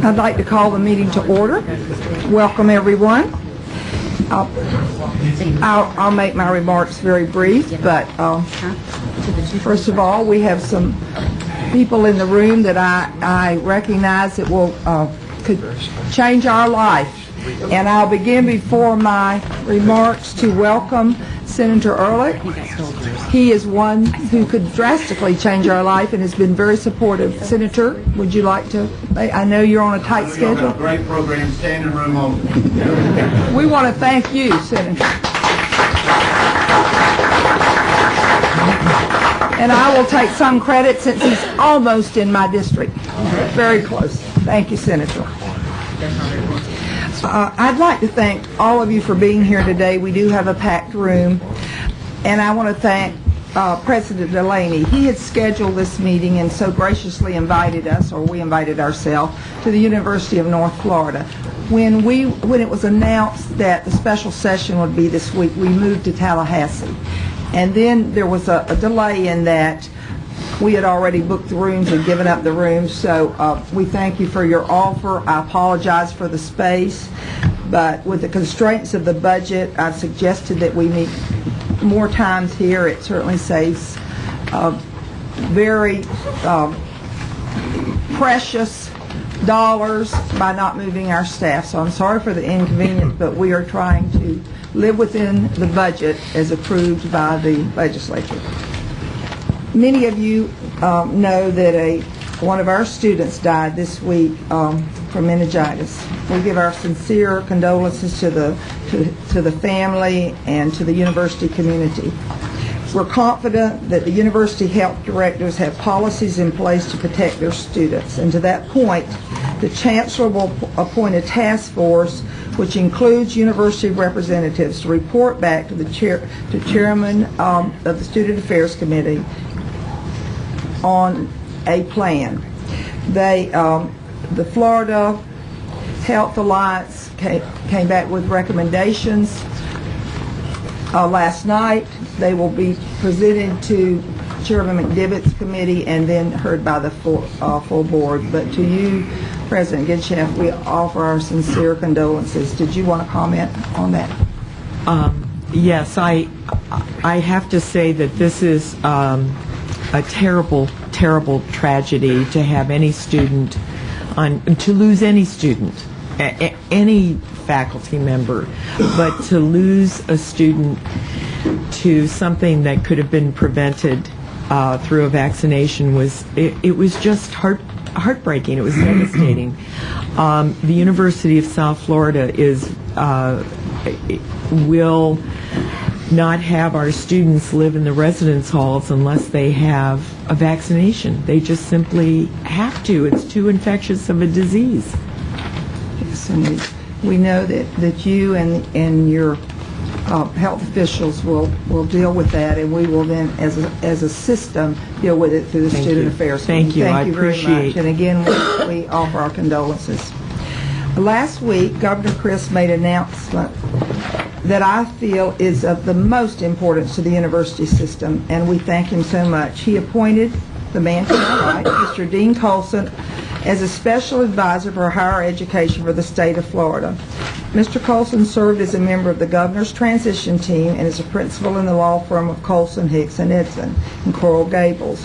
I'd like to call the meeting to order. Welcome, everyone. I'll make my remarks very brief, but first of all, we have some people in the room that I recognize that could change our life. And I'll begin before my remarks to welcome Senator Ehrlich. He is one who could drastically change our life and has been very supportive. Senator, would you like to? I know you're on a tight schedule. Great program, standing room only. We want to thank you, Senator. And I will take some credit since he's almost in my district. Very close. Thank you, Senator. I'd like to thank all of you for being here today. We do have a packed room. And I want to thank President Delaney. He had scheduled this meeting and so graciously invited us, or we invited ourselves, to the University of North Florida. When it was announced that the special session would be this week, we moved to Tallahassee. And then there was a delay in that. We had already booked the rooms and given up the rooms, so we thank you for your offer. I apologize for the space, but with the constraints of the budget, I've suggested that we meet more times here. It certainly saves very precious dollars by not moving our staff. So I'm sorry for the inconvenience, but we are trying to live within the budget as approved by the legislature. Many of you know that one of our students died this week from meningitis. We give our sincere condolences to the family and to the university community. We're confident that the university health directors have policies in place to protect their students. And to that point, the chancellor will appoint a task force which includes university representatives to report back to the chairman of the Student Affairs Committee on a plan. The Florida Health Alliance came back with recommendations last night. They will be presented to Chairman McDivitt's committee and then heard by the full board. But to you, President Genshaft, we offer our sincere condolences. Did you want to comment on that? Yes, I have to say that this is a terrible, terrible tragedy to have any student, to lose any student, any faculty member, but to lose a student to something that could have been prevented through a vaccination was just heartbreaking. It was devastating. The University of South Florida will not have our students live in the residence halls unless they have a vaccination. They just simply have to. It's too infectious of a disease. Yes, and we know that you and your health officials will deal with that, and we will then, as a system, deal with it through the Student Affairs Committee. Thank you. Thank you very appreciate much. And again, we offer our condolences. Last week, Governor Chris made an announcement that I feel is of the most importance to the university system, and we thank him so much. He appointed the man to my right, Mr. Dean Colson, as a special advisor for higher education for the state of Florida. Mr. Colson served as a member of the governor's transition team and is a principal in the law firm of Colson, Hicks, and Edson in Coral Gables.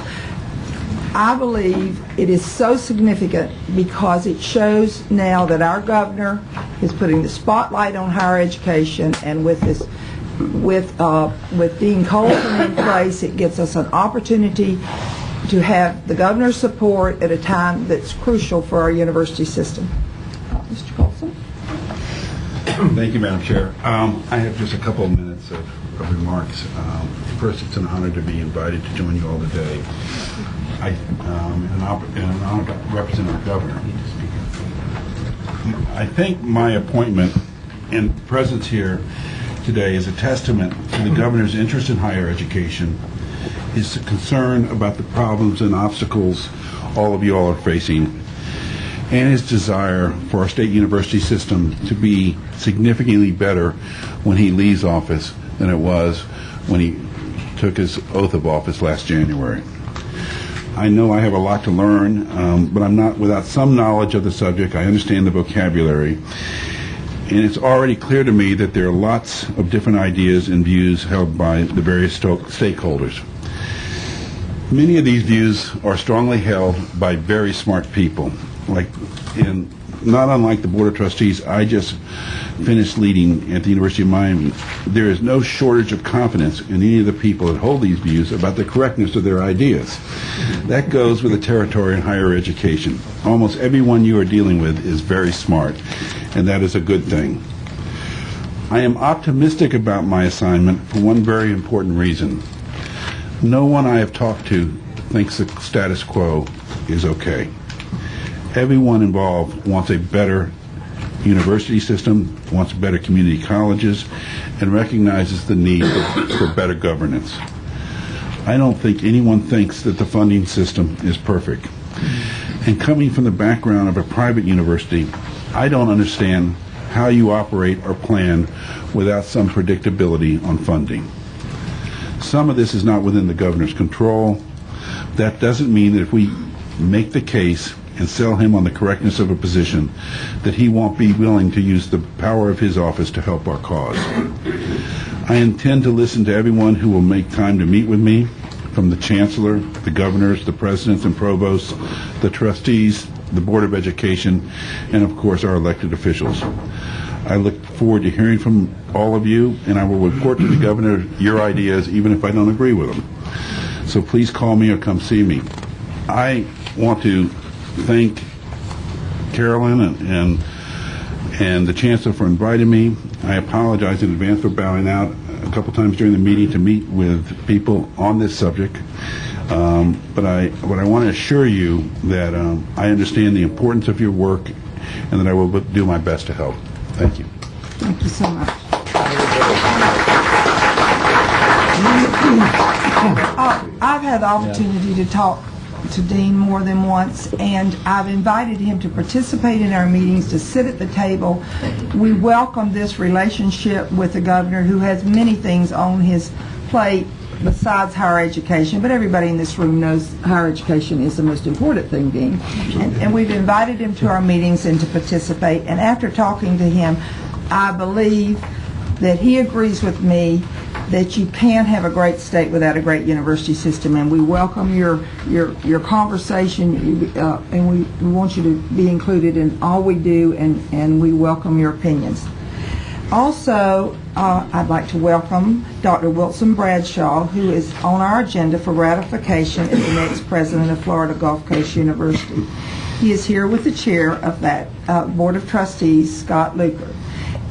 I believe it is so significant because it shows now that our governor is putting the spotlight on higher education, and with Dean Colson in place, it gives us an opportunity to have the governor's support at a time that's crucial for our university system. Mr. Colson. Thank you, Madam Chair. I have just a couple of minutes of remarks. First, it's an honor to be invited to join you all today. And an honor to represent our governor. I think my appointment and presence here today is a testament to the governor's interest in higher education, his concern about the problems and obstacles all of you all are facing, and his desire for our state university system to be significantly better when he leaves office than it was when he took his oath of office last January. I know I have a lot to learn, but I'm not without some knowledge of the subject. I understand the vocabulary. And it's already clear to me that there are lots of different ideas and views held by the various stakeholders. Many of these views are strongly held by very smart people. Not unlike the Board of Trustees I just finished leading at the University of Miami, there is no shortage of confidence in any of the people that hold these views about the correctness of their ideas. That goes with the territory in higher education. Almost everyone you are dealing with is very smart, and that is a good thing. I am optimistic about my assignment for one very important reason. No one I have talked to thinks the status quo is okay. Everyone involved wants a better university system, wants better community colleges, and recognizes the need for better governance. I don't think anyone thinks that the funding system is perfect. And coming from the background of a private university, I don't understand how you operate or plan without some predictability on funding. Some of this is not within the governor's control. That doesn't mean that if we make the case and sell him on the correctness of a position, that he won't be willing to use the power of his office to help our cause. I intend to listen to everyone who will make time to meet with me, from the chancellor, the governors, the presidents and provosts, the trustees, the Board of Education, and of course our elected officials. I look forward to hearing from all of you, and I will report to the governor your ideas even if I don't agree with them. So please call me or come see me. I want to thank Carolyn and the Chancellor for inviting me. I apologize in advance for bowing out a couple times during the meeting to meet with people on this subject. But I want to assure you that I understand the importance of your work and that I will do my best to help. Thank you. Thank you so much. I've had the opportunity to talk to Dean more than once, and I've invited him to participate in our meetings, to sit at the table. We welcome this relationship with the governor, who has many things on his plate besides higher education, but everybody in this room knows higher education is the most important thing, Dean. And we've invited him to our meetings and to participate, and after talking to him, I believe that he agrees with me that you can't have a great state without a great university system, and we welcome your conversation, and we want you to be included in all we do, and we welcome your opinions. Also, I'd like to welcome Dr. Wilson Bradshaw, who is on our agenda for ratification as the next president of Florida Gulf Coast University. He is here with the chair of that Board of Trustees, Scott Luker,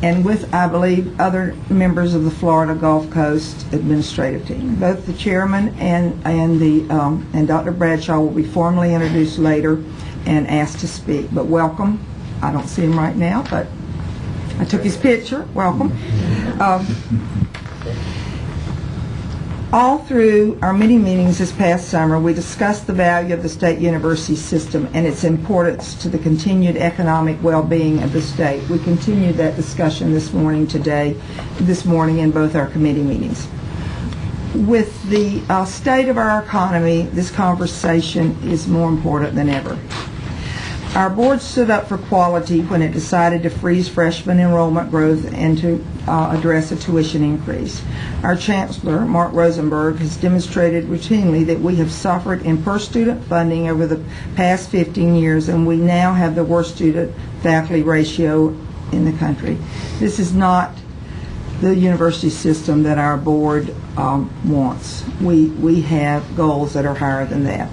and with, I believe, other members of the Florida Gulf Coast administrative team. Both the chairman and Dr. Bradshaw will be formally introduced later and asked to speak. But welcome. I don't see him right now, but I took his picture. Welcome. All through our many meetings this past summer, we discussed the value of the state university system and its importance to the continued economic well-being of the state. We continued that discussion this morning in both our committee meetings. With the state of our economy, this conversation is more important than ever. Our board stood up for quality when it decided to freeze freshman enrollment growth and to address a tuition increase. Our chancellor, Mark Rosenberg, has demonstrated routinely that we have suffered in per-student funding over the past 15 years, and we now have the worst student-faculty ratio in the country. This is not the university system that our board wants. We have goals that are higher than that.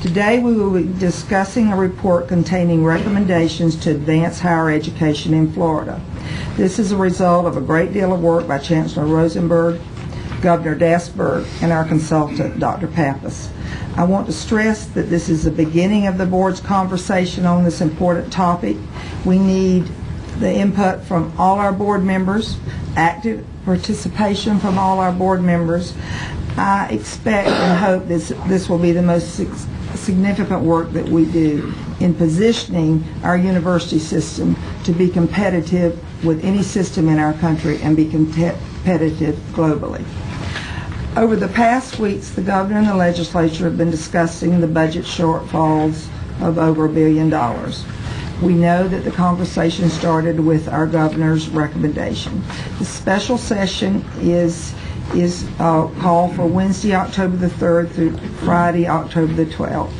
Today we will be discussing a report containing recommendations to advance higher education in Florida. This is a result of a great deal of work by Chancellor Rosenberg, Governor Dasberg, and our consultant, Dr. Pappas. I want to stress that this is the beginning of the board's conversation on this important topic. We need the input from all our board members, active participation from all our board members. I expect and hope this will be the most significant work that we do in positioning our university system to be competitive with any system in our country and be competitive globally. Over the past weeks, the governor and the legislature have been discussing the budget shortfalls of over $1 billion. We know that the conversation started with our governor's recommendation. The special session is called for Wednesday, October the 3rd through Friday, October the 12th.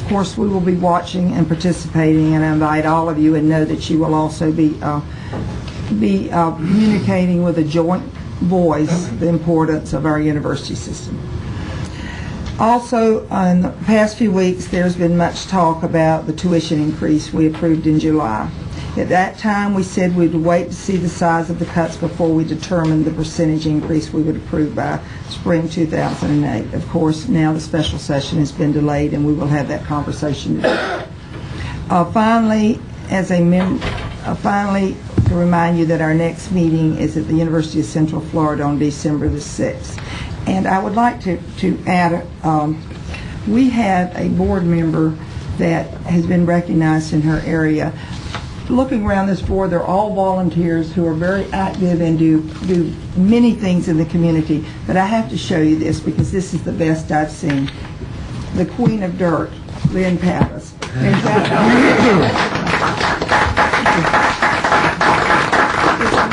Of course, we will be watching and participating, and I invite all of you and know that you will also be communicating with a joint voice the importance of our university system. Also, in the past few weeks, there's been much talk about the tuition increase we approved in July. At that time, we said we'd wait to see the size of the cuts before we determined the percentage increase we would approve by spring 2008. Of course, now the special session has been delayed, and we will have that conversation today. Finally, to remind you that our next meeting is at the University of Central Florida on December the 6th. And I would like to add, we have a board member that has been recognized in her area. Looking around this board, they're all volunteers who are very active and do many things in the community. But I have to show you this because this is the best I've seen. The Queen of Dirt, Lynn Pappas.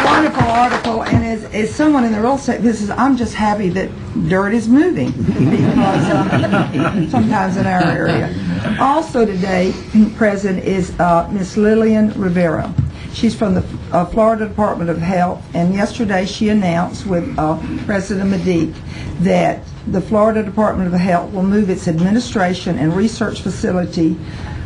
Wonderful article, and as someone in the real estate business, I'm just happy that dirt is moving because sometimes in our area. Also today present is Miss Lillian Rivera. She's from the Florida Department of Health, and yesterday she announced with President Medique that the Florida Department of Health will move its administration and research facility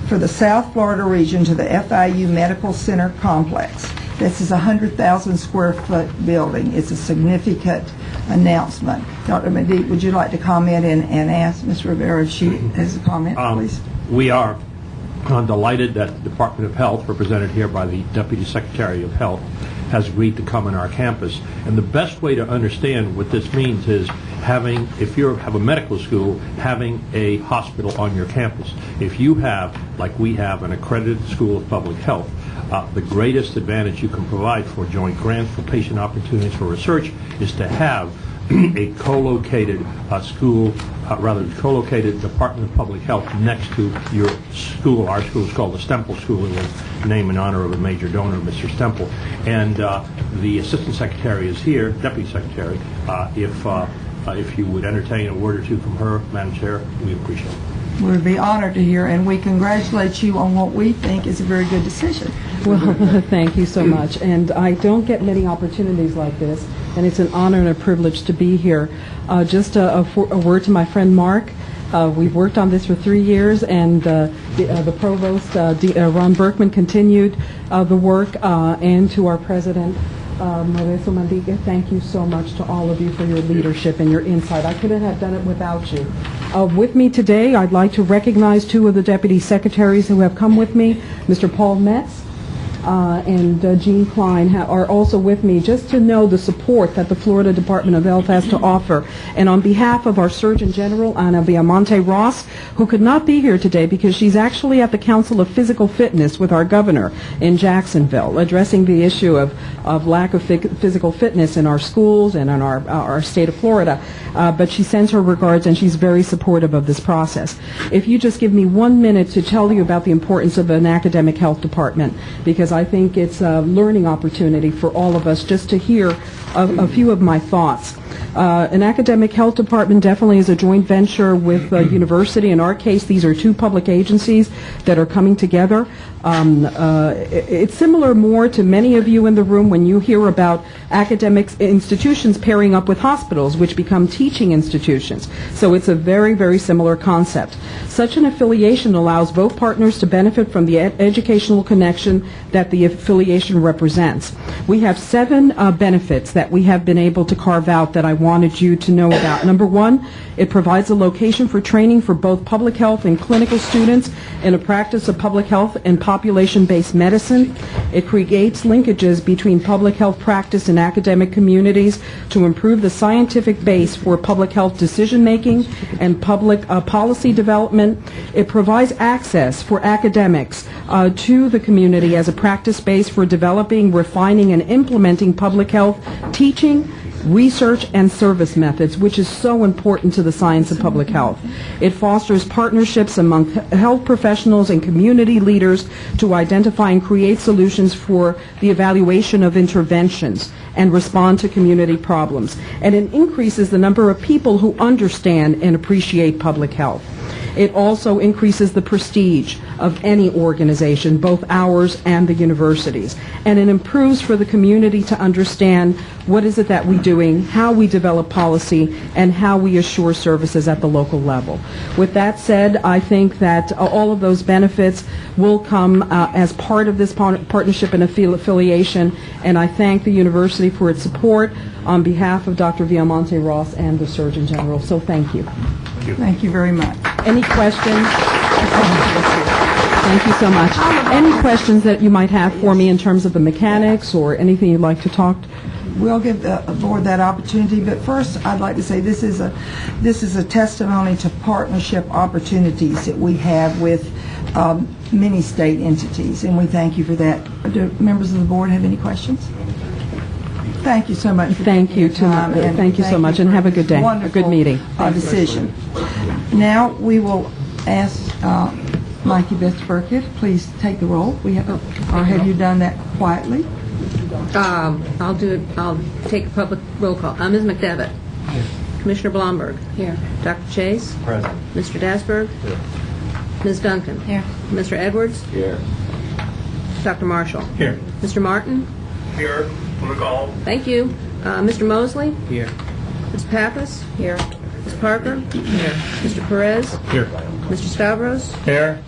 for the South Florida region to the FIU Medical Center complex. This is a 100,000 square foot building. It's a significant announcement. Dr. Medique, would you like to comment and ask Ms. Rivera if she has a comment, please? We are delighted that the Department of Health, represented here by the Deputy Secretary of Health, has agreed to come on our campus. And the best way to understand what this means is having, if you have a medical school, having a hospital on your campus. If you have, like we have, an accredited school of public health, the greatest advantage you can provide for joint grants, for patient opportunities, for research, is to have a co-located co-located Department of Public Health next to your school. Our school is called the Stemple School. It was named in honor of a major donor, Mr. Stemple. And the Assistant Secretary is here, Deputy Secretary. If you would entertain a word or two from her, Madam Chair, we appreciate it. We'd be honored to hear, and we congratulate you on what we think is a very good decision. Well, thank you so much. And I don't get many opportunities like this, and it's an honor and a privilege to be here. Just a word to my friend Mark. We've worked on this for 3 years, and the provost, Ron Berkman, continued the work, and to our president, Mauricio Mandigue, thank you so much to all of you for your leadership and your insight. I couldn't have done it without you. With me today, I'd like to recognize 2 of the deputy secretaries who have come with me, Mr. Paul Metz and Jean Klein are also with me, just to know the support that the Florida Department of Health has to offer. And on behalf of our Surgeon General, Ana Viamonte Ross, who could not be here today because she's actually at the Council of Physical Fitness with our governor in Jacksonville, addressing the issue of lack of physical fitness in our schools and in our state of Florida. But she sends her regards, and she's very supportive of this process. If you just give me 1 minute to tell you about the importance of an academic health department, because I think it's a learning opportunity for all of us just to hear a few of my thoughts. An academic health department definitely is a joint venture with a university. In our case, these are 2 public agencies that are coming together. It's similar more to many of you in the room when you hear about academic institutions pairing up with hospitals, which become teaching institutions. So it's a very, very similar concept. Such an affiliation allows both partners to benefit from the educational connection that the affiliation represents. We have 7 benefits that we have been able to carve out that I wanted you to know about. Number 1, it provides a location for training for both public health and clinical students in a practice of public health and population-based medicine. It creates linkages between public health practice and academic communities to improve the scientific base for public health decision-making and public policy development. It provides access for academics to the community as a practice base for developing, refining, and implementing public health teaching, research and service methods, which is so important to the science of public health. It fosters partnerships among health professionals and community leaders to identify and create solutions for the evaluation of interventions and respond to community problems. And it increases the number of people who understand and appreciate public health. It also increases the prestige of any organization, both ours and the universities. And it improves for the community to understand what is it that we're doing, how we develop policy, and how we assure services at the local level. With that said, I think that all of those benefits will come as part of this partnership and affiliation, and I thank the university for its support on behalf of Dr. Viamonte Ross and the Surgeon General. So thank you. Thank you very much. Any questions? Thank you so much. Any questions that you might have for me in terms of the mechanics or anything you'd like to talk? We'll give the board that opportunity, but first I'd like to say this is a testimony to partnership opportunities that we have with many state entities, and we thank you for that. Do members of the board have any questions? Thank you so much. Thank you thank you so much, and have a good day. A good meeting. Decision. Now we will ask Mikey Beth Burkett, please take the roll. We have, or have you done that quietly? I'll do it. I'll take a public roll call. Ms. McDevitt. Here. Commissioner Blomberg. Here. Dr. Chase. Present. Mr. Dasberg. Here. Ms. Duncan. Here. Mr. Edwards. Here. Dr. Marshall. Here. Mr. Martin. Here. On the call. Thank you. Mr. Mosley. Here. Ms. Pappas. Here. Ms. Parker. Here. Mr. Perez. Here. Mr. Stavros. Here.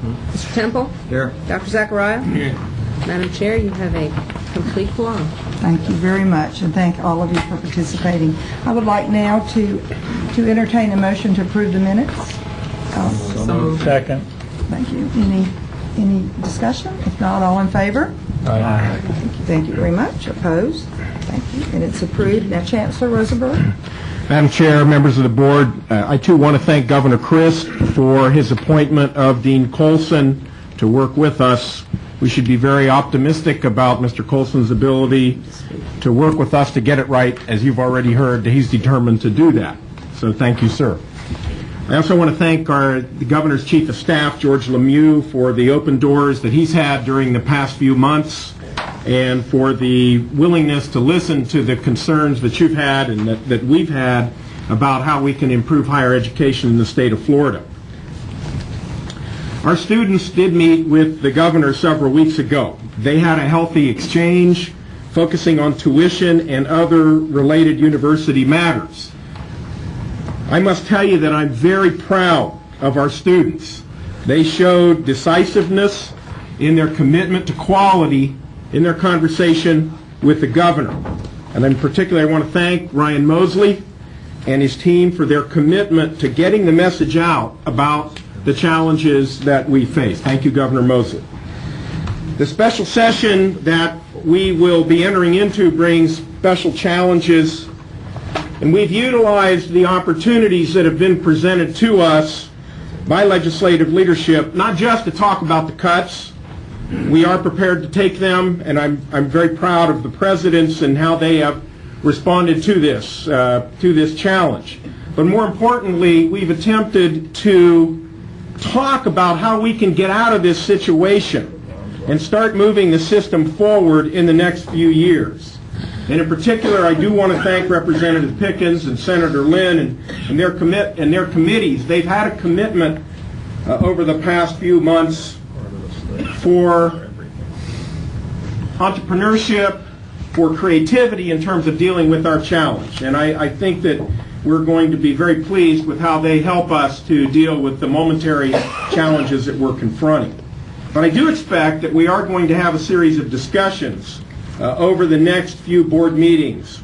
Mr. Temple. Here. Dr. Zachariah. Here. Madam Chair, you have a complete quorum. Thank you very much, and thank all of you for participating. I would like now to entertain a motion to approve the minutes. Second. Thank you. Any discussion? If not, all in favor? Aye. Thank you very much. Opposed? Thank you. And it's approved. Now, Chancellor Rosenberg. Madam Chair, members of the board, I too want to thank Governor Christ for his appointment of Dean Colson to work with us. We should be very optimistic about Mr. Colson's ability to work with us to get it right. As you've already heard, he's determined to do that. So thank you, sir. I also want to thank the Governor's Chief of Staff, George Lemieux, for the open doors that he's had during the past few months and for the willingness to listen to the concerns that you've had and that we've had about how we can improve higher education in the state of Florida. Our students did meet with the governor several weeks ago. They had a healthy exchange focusing on tuition and other related university matters. I must tell you that I'm very proud of our students. They showed decisiveness in their commitment to quality in their conversation with the governor. And in particular, I want to thank Ryan Mosley and his team for their commitment to getting the message out about the challenges that we face. Thank you, Governor Mosley. The special session that we will be entering into brings special challenges, and we've utilized the opportunities that have been presented to us by legislative leadership, not just to talk about the cuts. We are prepared to take them, and I'm very proud of the presidents and how they have responded to this challenge. But more importantly, we've attempted to talk about how we can get out of this situation and start moving the system forward in the next few years. And in particular, I do want to thank Representative Pickens and Senator Lynn and their committees. They've had a commitment over the past few months for entrepreneurship, for creativity in terms of dealing with our challenge. And I think that we're going to be very pleased with how they help us to deal with the momentary challenges that we're confronting. But I do expect that we are going to have a series of discussions over the next few board meetings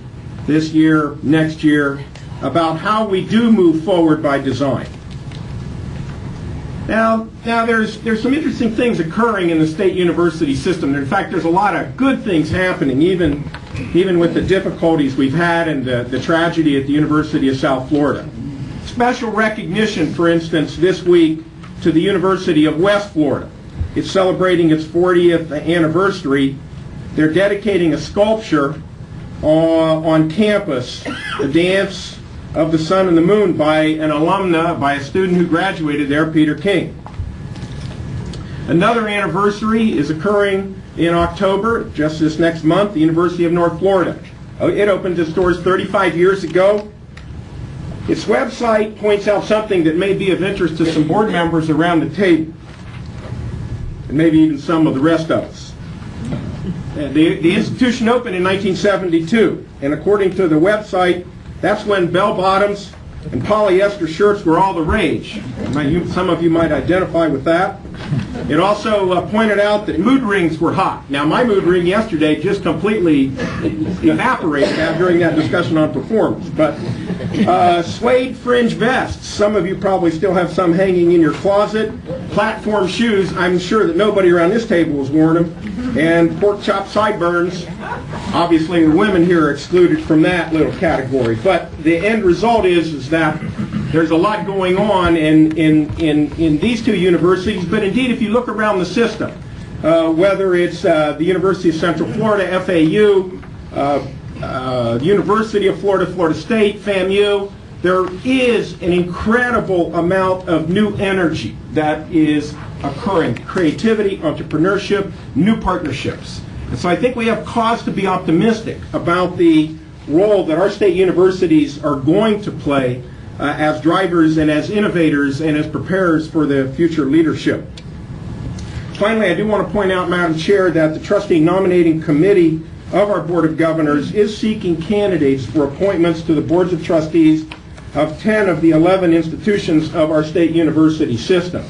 this year, next year, about how we do move forward by design. Now there's some interesting things occurring in the state university system. In fact, there's a lot of good things happening, even with the difficulties we've had and the tragedy at the University of South Florida. Special recognition, for instance, this week to the University of West Florida. It's celebrating its 40th anniversary. They're dedicating a sculpture on campus, the Dance of the Sun and the Moon by an alumna, by a student who graduated there, Peter King. Another anniversary is occurring in October, just this next month, the University of North Florida. It opened its doors 35 years ago. Its website points out something that may be of interest to some board members around the table, and maybe even some of the rest of us. The institution opened in 1972, and according to the website, that's when bell-bottoms and polyester shirts were all the rage. Some of you might identify with that. It also pointed out that mood rings were hot. Now, my mood ring yesterday just completely evaporated during that discussion on performance. But suede fringe vests, some of you probably still have some hanging in your closet. Platform shoes, I'm sure that nobody around this table has worn them. And pork chop sideburns, obviously the women here are excluded from that little category. But the end result is that there's a lot going on in these two universities, but indeed if you look around the system, whether it's the University of Central Florida, FAU, the University of Florida, Florida State, FAMU, there is an incredible amount of new energy that is occurring. Creativity, entrepreneurship, new partnerships. And so I think we have cause to be optimistic about the role that our state universities are going to play as drivers and as innovators and as preparers for the future leadership. Finally, I do want to point out, Madam Chair, that the trustee nominating committee of our Board of Governors is seeking candidates for appointments to the boards of trustees of 10 of the 11 institutions of our state university system.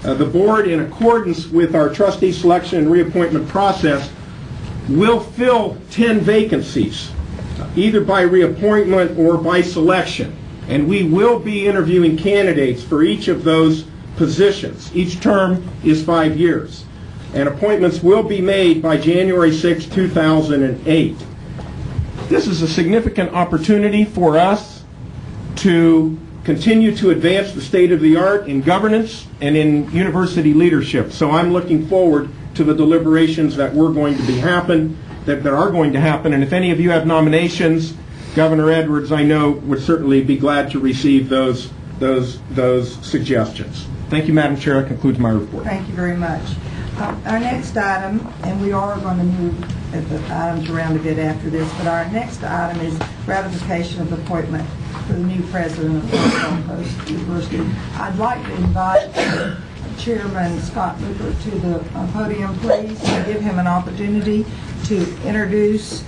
The board, in accordance with our trustee selection and reappointment process, will fill 10 vacancies, either by reappointment or by selection. And we will be interviewing candidates for each of those positions. Each term is 5 years. And appointments will be made by January 6, 2008. This is a significant opportunity for us to continue to advance the state of the art in governance and in university leadership. So I'm looking forward to the deliberations that are going to happen. And if any of you have nominations, Governor Edwards, I know, would certainly be glad to receive those suggestions. Thank you, Madam Chair. That concludes my report. Thank you very much. Our next item, and we are going to move the items around a bit after this, but our next item is ratification of the appointment for the new president of Gulf Coast University. I'd like to invite Chairman Scott Luker to the podium, please, and give him an opportunity to introduce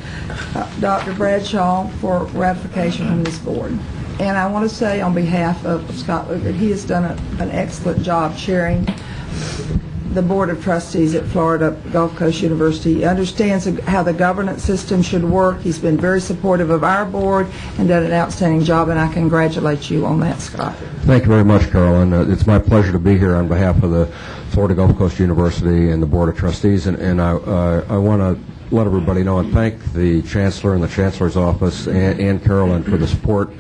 Dr. Bradshaw for ratification from this board. And I want to say on behalf of Scott Luker, he has done an excellent job chairing the Board of Trustees at Florida Gulf Coast University. He understands how the governance system should work. He's been very supportive of our board and done an outstanding job, and I congratulate you on that, Scott. Thank you very much, Carolyn. It's my pleasure to be here on behalf of the Florida Gulf Coast University and the Board of Trustees, and I want to let everybody know and thank the Chancellor and the Chancellor's office and Carolyn for the support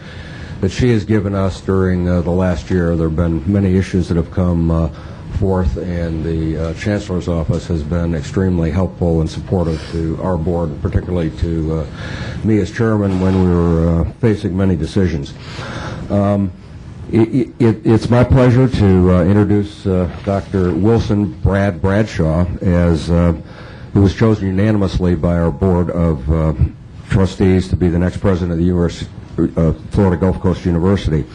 that she has given us during the last year. There have been many issues that have come forth, and the Chancellor's office has been extremely helpful and supportive to our board, and particularly to me as chairman when we were facing many decisions. It's my pleasure to introduce Dr. Wilson Bradshaw, who was chosen unanimously by our Board of Trustees to be the next president of the Florida Gulf Coast University.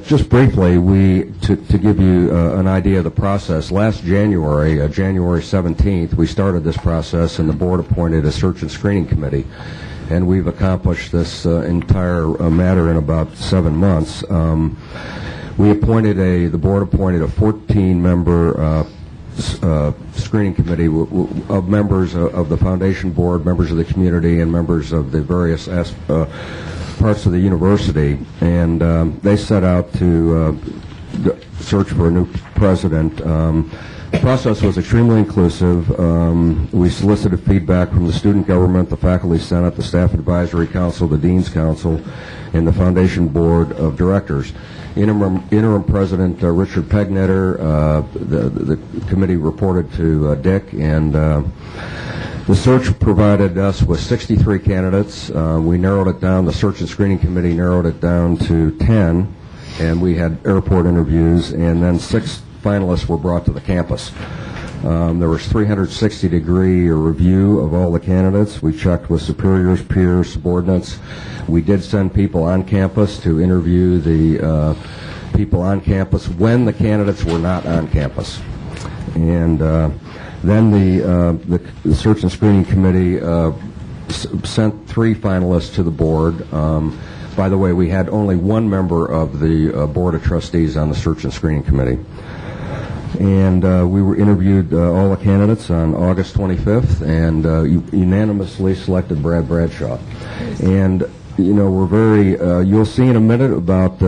Just briefly, to give you an idea of the process, last January, January 17th, we started this process, and the board appointed a search and screening committee, and we've accomplished this entire matter in about 7 months. The board appointed a 14-member screening committee of members of the foundation board, members of the community, and members of the various parts of the university, and they set out to search for a new president. The process was extremely inclusive. We solicited feedback from the student government, the faculty senate, the staff advisory council, the dean's council, and the foundation board of directors. Interim President Richard Pegnetter, the committee reported to Dick, and The search provided us with 63 candidates. We narrowed it down, the Search and Screening Committee narrowed it down to 10, and we had airport interviews, and then 6 finalists were brought to the campus. There was 360-degree review of all the candidates. We checked with superiors, peers, subordinates. We did send people on campus to interview the people on campus when the candidates were not on campus. And then the Search and Screening Committee sent 3 finalists to the board. By the way, we had only 1 member of the Board of Trustees on the Search and Screening Committee. And we were interviewed all the candidates on August 25th and unanimously selected Brad Bradshaw. And, you know, we're very, you'll see in a minute about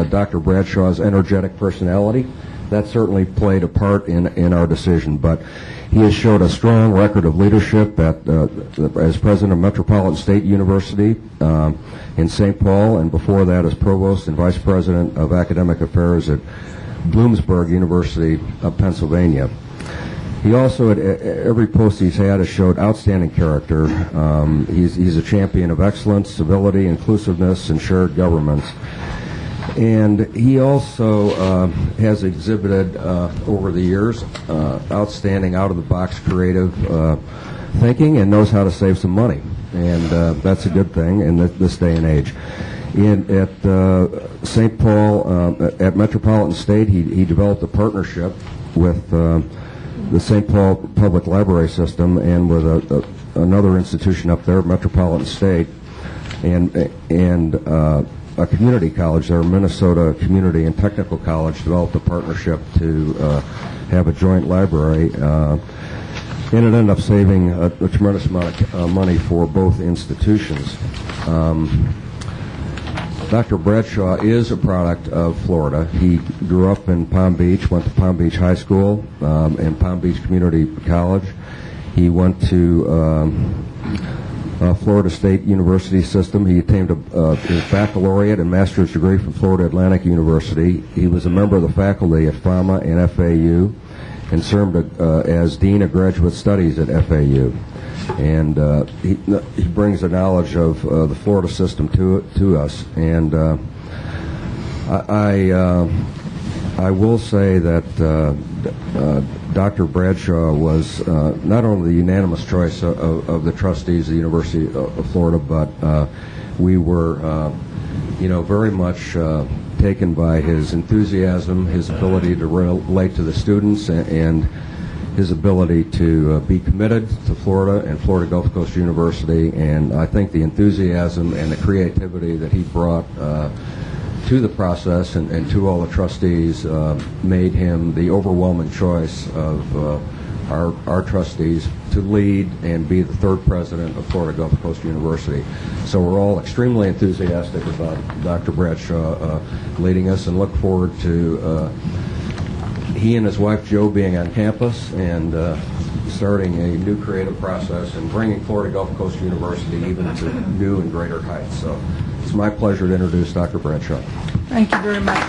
Dr. Bradshaw's energetic personality. That certainly played a part in our decision. But he has showed a strong record of leadership as president of Metropolitan State University in St. Paul, and before that as provost and vice president of academic affairs at Bloomsburg University of Pennsylvania. He also, at every post he's had, has showed outstanding character. He's a champion of excellence, civility, inclusiveness, and shared governance. And he also has exhibited over the years outstanding out-of-the-box creative thinking and knows how to save some money. And that's a good thing in this day and age. At St. Paul, at Metropolitan State, he developed a partnership with the St. Paul Public Library System and with another institution up there, Metropolitan State, and a community college there, Minnesota Community and Technical College, developed a partnership to have a joint library. And it ended up saving a tremendous amount of money for both institutions. Dr. Bradshaw is a product of Florida. He grew up in Palm Beach, went to Palm Beach High School and Palm Beach Community College. He went to Florida State University system. He attained a baccalaureate and master's degree from Florida Atlantic University. He was a member of the faculty at FAMA and FAU and served as Dean of Graduate Studies at FAU. And he brings a knowledge of the Florida system to us. And I will say that Dr. Bradshaw was not only the unanimous choice of the trustees of the University of Florida, but we were, very much taken by his enthusiasm, his ability to relate to the students, and his ability to be committed to Florida and Florida Gulf Coast University. And I think the enthusiasm and the creativity that he brought to the process and to all the trustees made him the overwhelming choice of our trustees to lead and be the 3rd president of Florida Gulf Coast University. So we're all extremely enthusiastic about Dr. Bradshaw leading us and look forward to he and his wife Jo being on campus and starting a new creative process and bringing Florida Gulf Coast University even to new and greater heights. So it's my pleasure to introduce Dr. Bradshaw. Thank you very much.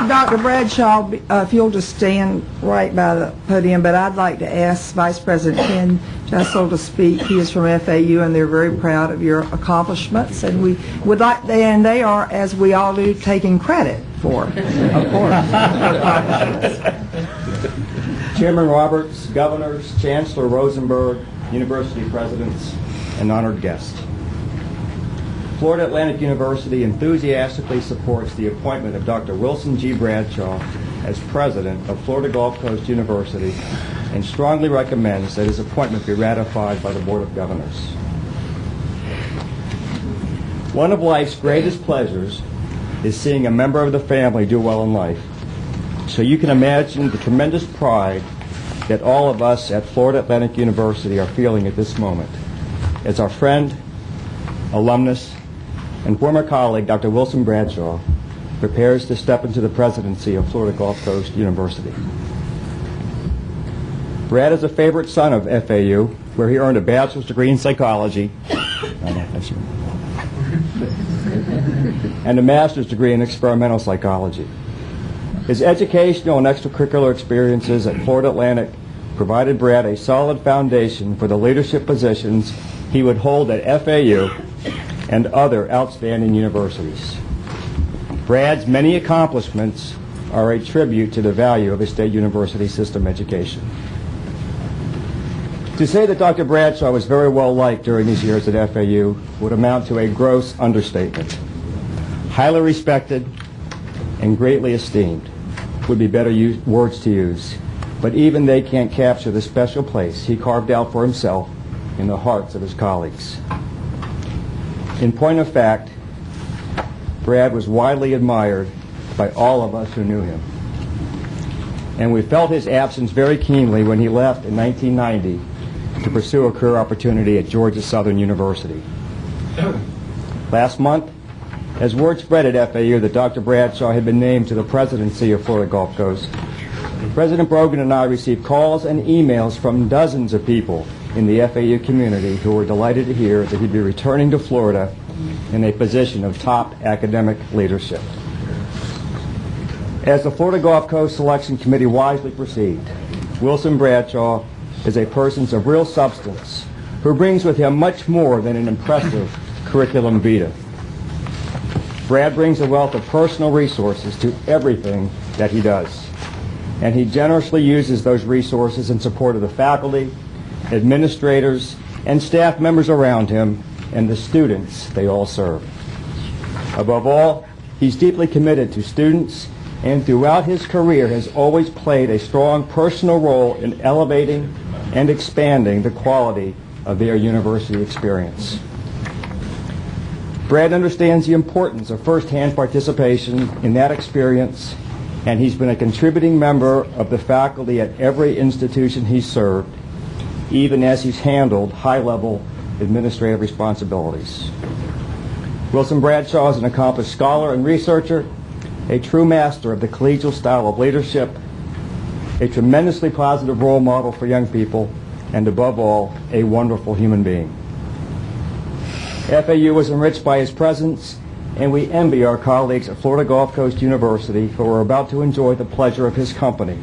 Dr. Bradshaw, if you'll just stand right by the podium, but I'd like to ask Vice President Ken Jessel to speak. He is from FAU, and they're very proud of your accomplishments, and we would like, and they are, as we all do, taking credit for, of course. Chairman Roberts, governors, Chancellor Rosenberg, university presidents, and honored guests. Florida Atlantic University enthusiastically supports the appointment of Dr. Wilson G. Bradshaw as president of Florida Gulf Coast University and strongly recommends that his appointment be ratified by the Board of Governors. One of life's greatest pleasures is seeing a member of the family do well in life. So you can imagine the tremendous pride that all of us at Florida Atlantic University are feeling at this moment as our friend, alumnus, and former colleague, Dr. Wilson Bradshaw, prepares to step into the presidency of Florida Gulf Coast University. Brad is a favorite son of FAU, where he earned a bachelor's degree in psychology and a master's degree in experimental psychology. His educational and extracurricular experiences at Florida Atlantic provided Brad a solid foundation for the leadership positions he would hold at FAU and other outstanding universities. Brad's many accomplishments are a tribute to the value of a state university system education. To say that Dr. Bradshaw was very well liked during his years at FAU would amount to a gross understatement. Highly respected and greatly esteemed would be better words to use, but even they can't capture the special place he carved out for himself in the hearts of his colleagues. In point of fact, Brad was widely admired by all of us who knew him. And we felt his absence very keenly when he left in 1990 to pursue a career opportunity at Georgia Southern University. Last month, as word spread at FAU that Dr. Bradshaw had been named to the presidency of Florida Gulf Coast, President Brogan and I received calls and emails from dozens of people in the FAU community who were delighted to hear that he'd be returning to Florida in a position of top academic leadership. As the Florida Gulf Coast Selection Committee wisely perceived, Wilson Bradshaw is a person of real substance who brings with him much more than an impressive curriculum vitae. Brad brings a wealth of personal resources to everything that he does, and he generously uses those resources in support of the faculty, administrators, and staff members around him and the students they all serve. Above all, he's deeply committed to students and throughout his career has always played a strong personal role in elevating and expanding the quality of their university experience. Brad understands the importance of first-hand participation in that experience, and he's been a contributing member of the faculty at every institution he's served, even as he's handled high-level administrative responsibilities. Wilson Bradshaw is an accomplished scholar and researcher, a true master of the collegial style of leadership, a tremendously positive role model for young people, and above all, a wonderful human being. FAU was enriched by his presence, and we envy our colleagues at Florida Gulf Coast University who are about to enjoy the pleasure of his company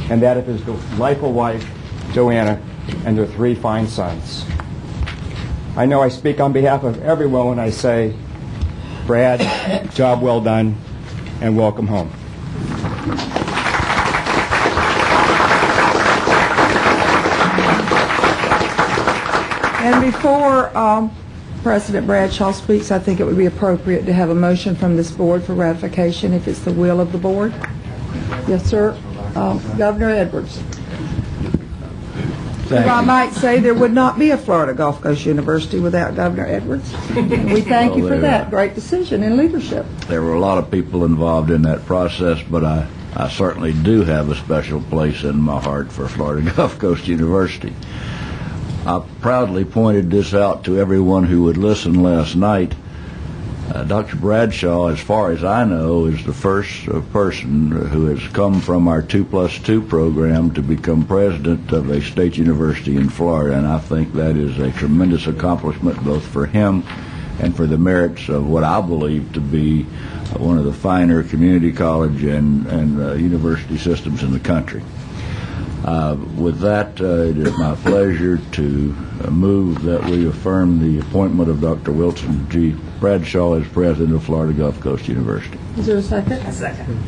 and that of his delightful wife, Joanna, and their 3 fine sons. I know I speak on behalf of everyone when I say, Brad, job well done, and welcome home. And before President Bradshaw speaks, I think it would be appropriate to have a motion from this board for ratification if it's the will of the board. Yes, sir. Governor Edwards. If I might say, there would not be a Florida Gulf Coast University without Governor Edwards. And we thank you for that great decision and leadership. There were a lot of people involved in that process, but I certainly do have a special place in my heart for Florida Gulf Coast University. I proudly pointed this out to everyone who would listen last night. Dr. Bradshaw, as far as I know, is the first person who has come from our 2+2 program to become president of a state university in Florida, and I think that is a tremendous accomplishment both for him and for the merits of what I believe to be one of the finer community college and university systems in the country. With that, it is my pleasure to move that we affirm the appointment of Dr. Wilson G. Bradshaw as president of Florida Gulf Coast University. Is there a second? A second.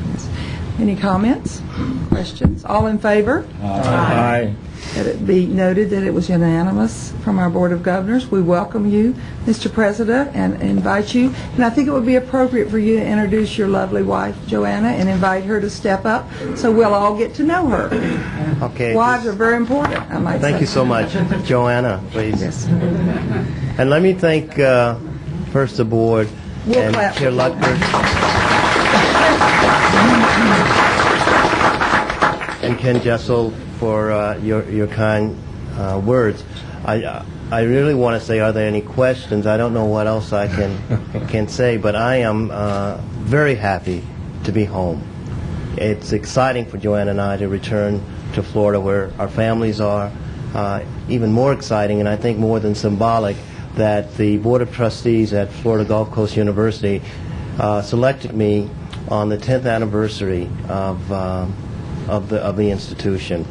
Any comments? Questions? All in favor? Aye. Let it be noted that it was unanimous from our Board of Governors. We welcome you, Mr. President, and invite you. And I think it would be appropriate for you to introduce your lovely wife, Joanna, and invite her to step up so we'll all get to know her. Okay. Wives are very important, I might say. Thank you so much. Joanna, please. Yes. And let me thank first the board and Chair Luckford and Ken Jessel for your kind words. I really want to say, are there any questions? I don't know what else I can say, but I am very happy to be home. It's exciting for Joanna and I to return to Florida where our families are. Even more exciting, and I think more than symbolic, that the Board of Trustees at Florida Gulf Coast University selected me on the 10th anniversary of the institution.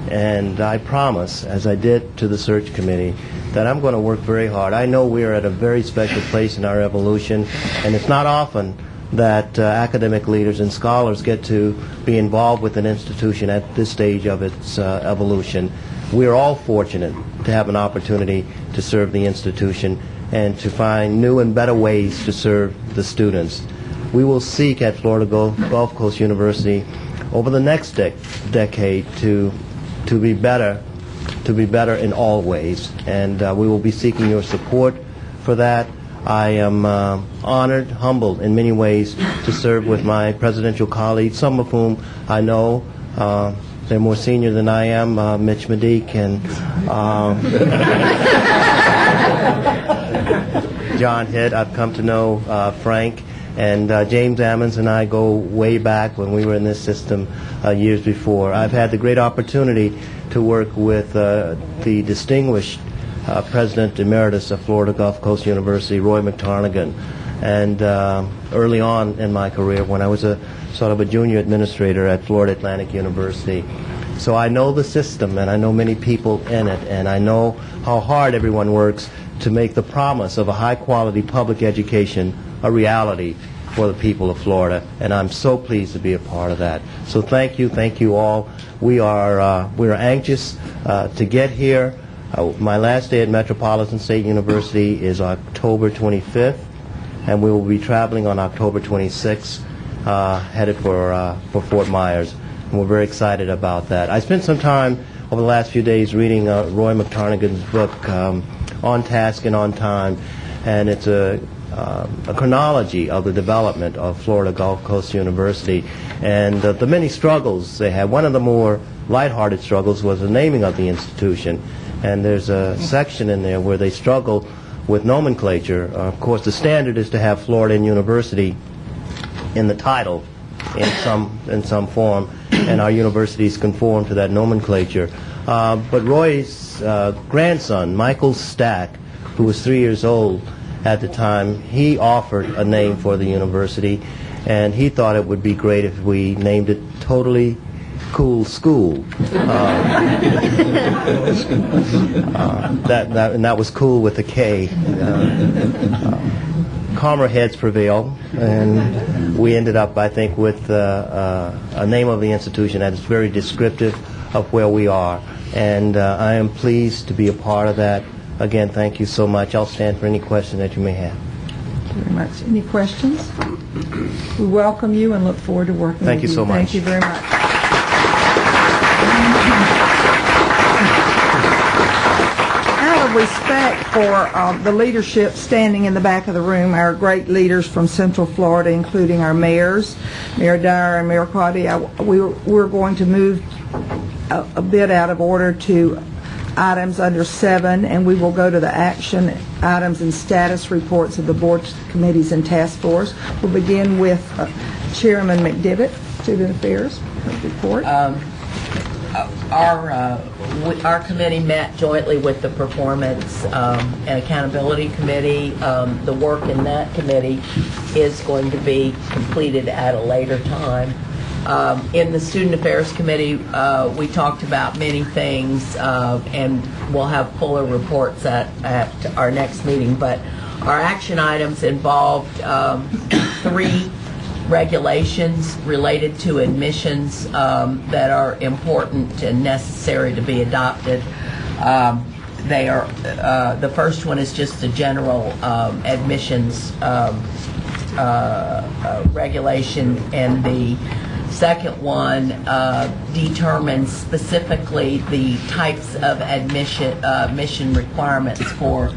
And I promise, as I did to the search committee, that I'm going to work very hard. I know we are at a very special place in our evolution, and it's not often that academic leaders and scholars get to be involved with an institution at this stage of its evolution. We are all fortunate to have an opportunity to serve the institution and to find new and better ways to serve the students. We will seek at Florida Gulf Coast University over the next decade to be better in all ways, and we will be seeking your support for that. I am honored, humbled in many ways to serve with my presidential colleagues, some of whom I know. They're more senior than I am, Mitch Medique and John Hitt. I've come to know Frank, and James Ammons and I go way back when we were in this system years before. I've had the great opportunity to work with the distinguished President Emeritus of Florida Gulf Coast University, Roy McTarnigan, and early on in my career when I was a sort of a junior administrator at Florida Atlantic University. So I know the system, and I know many people in it, and I know how hard everyone works to make the promise of a high-quality public education a reality for the people of Florida, and I'm so pleased to be a part of that. So thank you all. We are anxious to get here. My last day at Metropolitan State University is October 25th, and we will be traveling on October 26th, headed for Fort Myers, and we're very excited about that. I spent some time over the last few days reading Roy McTarnigan's book, On Task and On Time, and it's a chronology of the development of Florida Gulf Coast University and the many struggles they had. One of the more lighthearted struggles was the naming of the institution, and there's a section in there where they struggle with nomenclature. Of course, the standard is to have Florida and University in the title in some form, and our universities conform to that nomenclature. But Roy's grandson, Michael Stack, who was 3 years old at the time, he offered a name for the university, and he thought it would be great if we named it Totally Cool School. And that was cool with a K. Calmer heads prevail, and we ended up, I think, with a name of the institution that is very descriptive of where we are. And I am pleased to be a part of that. Again, thank you so much. I'll stand for any question that you may have. Thank you very much. Any questions? We welcome you and look forward to working with you. Thank you so much. Thank you very much. Out of respect for the leadership standing in the back of the room, our great leaders from Central Florida, including our mayors, Mayor Dyer and Mayor Quaddy, we're going to move a bit out of order to items under 7, and we will go to the action items and status reports of the boards, committees, and task force. We'll begin with Chairman McDivitt, Student Affairs report. Our committee met jointly with the Performance and Accountability Committee. The work in that committee is going to be completed at a later time. In the Student Affairs Committee, we talked about many things, and we'll have fuller reports at our next meeting. But our action items involved 3 regulations related to admissions that are important and necessary to be adopted. They are the first one is just a general admissions regulation, and the second one determines specifically the types of admission requirements for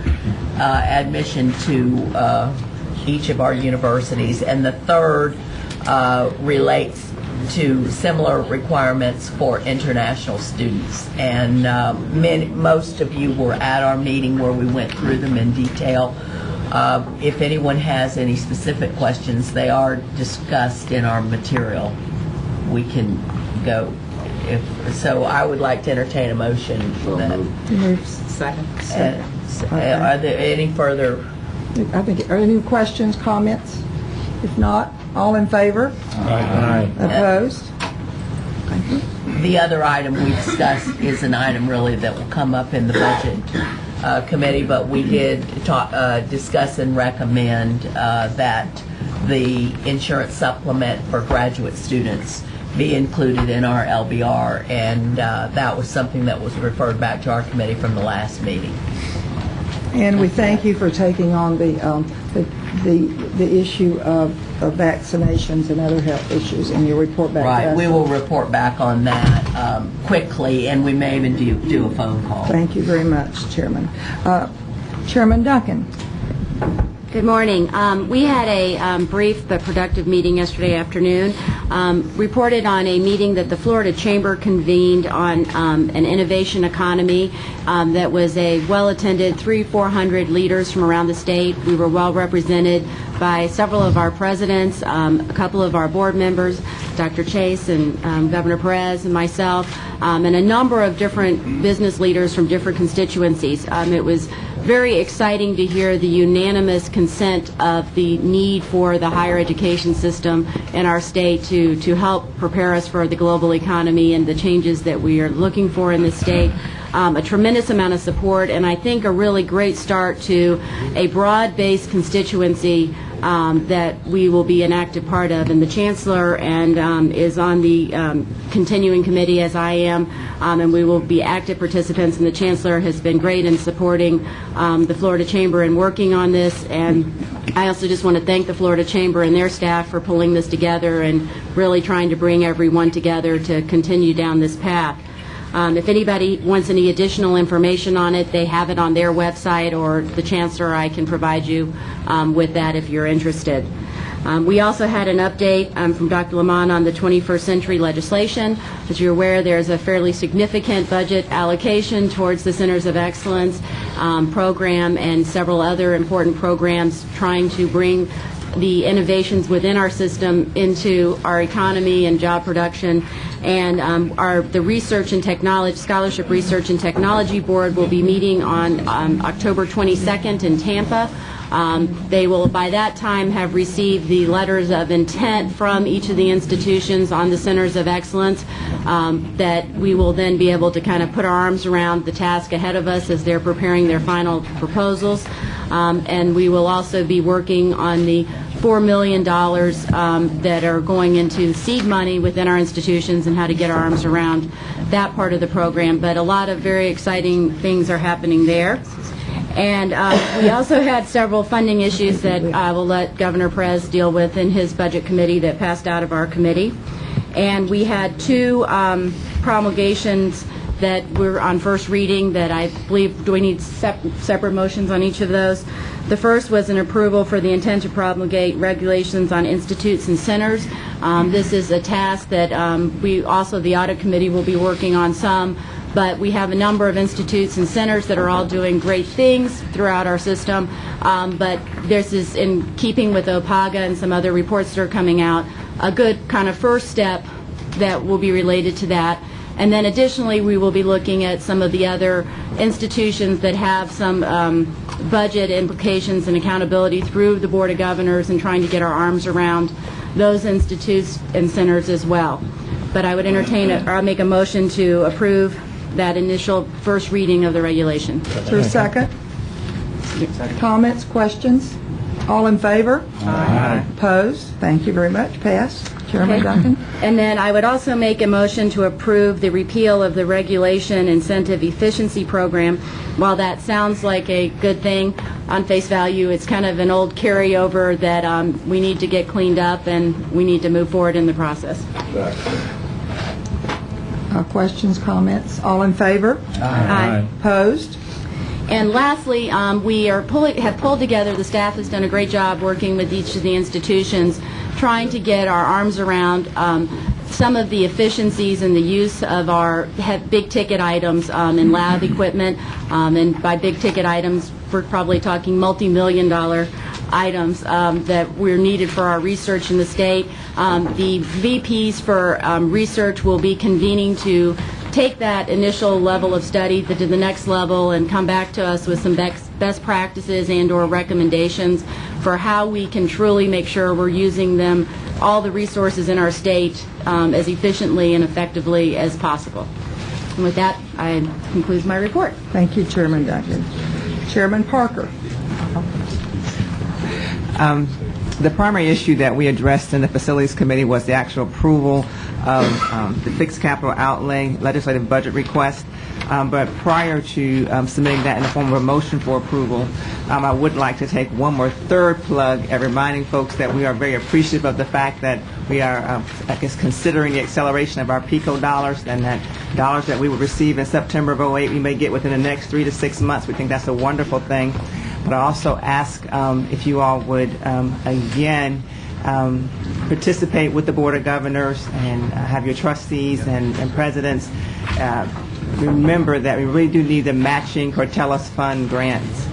admission to each of our universities, and the third relates to similar requirements for international students. And most of you were at our meeting where we went through them in detail. If anyone has any specific questions, they are discussed in our material. We can go. So I would like to entertain a motion. Second. Are there any further? I think, are there any questions, comments? If not, All in favor? Aye. Opposed? Thank you. The other item we discussed is an item really that will come up in the budget committee, but we did discuss and recommend that the insurance supplement for graduate students be included in our LBR, and that was something that was referred back to our committee from the last meeting. And we thank you for taking on the issue of vaccinations and other health issues in your report back to us. Right, we will report back on that quickly, and we may even do a phone call. Thank you very much, Chairman. Chairman Duncan. Good morning. We had a brief but productive meeting yesterday afternoon. Reported on a meeting that the Florida Chamber convened on an innovation economy that was a well-attended 300-400 leaders from around the state. We were well represented by several of our presidents, a couple of our board members, Dr. Chase and Governor Perez and myself, and a number of different business leaders from different constituencies. It was very exciting to hear the unanimous consent of the need for the higher education system in our state to help prepare us for the global economy and the changes that we are looking for in this state. A tremendous amount of support, and I think a really great start to a broad-based constituency that we will be an active part of. And the Chancellor is on the continuing committee, as I am, and we will be active participants. And the Chancellor has been great in supporting the Florida Chamber in working on this. And I also just want to thank the Florida Chamber and their staff for pulling this together and really trying to bring everyone together to continue down this path. If anybody wants any additional information on it, they have it on their website, or the Chancellor, I can provide you with that if you're interested. We also had an update from Dr. Lamont on the 21st century legislation. As you're aware, there's a fairly significant budget allocation towards the Centers of Excellence program and several other important programs trying to bring the innovations within our system into our economy and job production. And the Research and Technology, Scholarship Research and Technology Board will be meeting on October 22nd in Tampa. They will, by that time, have received the letters of intent from each of the institutions on the Centers of Excellence that we will then be able to kind of put our arms around the task ahead of us as they're preparing their final proposals. And we will also be working on the $4 million that are going into seed money within our institutions and how to get our arms around that part of the program. But a lot of very exciting things are happening there. And we also had several funding issues that I will let Governor Perez deal with in his budget committee that passed out of our committee. And we had two promulgations that were on first reading that I believe, do we need separate motions on each of those? The first was an approval for the intent to promulgate regulations on institutes and centers. This is a task that we also, the audit committee, will be working on some, but we have a number of institutes and centers that are all doing great things throughout our system. But this is in keeping with OPAGA and some other reports that are coming out, a good kind of first step that will be related to that. And then additionally, we will be looking at some of the other institutions that have some budget implications and accountability through the Board of Governors and trying to get our arms around those institutes and centers as well. But I would I'll make a motion to approve that initial first reading of the regulation. Is there a second? Comments, questions? All in favor? Aye. Opposed? Thank you very much. Pass. Chairman Duncan. And then I would also make a motion to approve the repeal of the Regulation Incentive Efficiency Program. While that sounds like a good thing on face value, it's kind of an old carryover that we need to get cleaned up and we need to move forward in the process. Questions, comments? All in favor? Aye. Opposed? And lastly, we have pulled together, the staff has done a great job working with each of the institutions, trying to get our arms around some of the efficiencies in the use of our big ticket items in lab equipment. And by big ticket items, we're probably talking multi-million-dollar items that we're needed for our research in the state. The VPs for research will be convening to take that initial level of study to the next level and come back to us with some best practices and or recommendations for how we can truly make sure we're using them all the resources in our state as efficiently and effectively as possible. And with that, I conclude my report. Thank you, Chairman Duncan. Chairman Parker. The primary issue that we addressed in the Facilities Committee was the actual approval of the fixed capital outlay legislative budget request. But prior to submitting that in the form of a motion for approval, I would like to take one more third plug at reminding folks that we are very appreciative of the fact that we are, considering the acceleration of our PICO dollars, and that dollars that we will receive in September of 2008 we may get within the next 3 to 6 months. We think that's a wonderful thing. But I also ask if you all would, again, participate with the Board of Governors and have your trustees and presidents remember that we really do need the matching Cortellus Fund grants,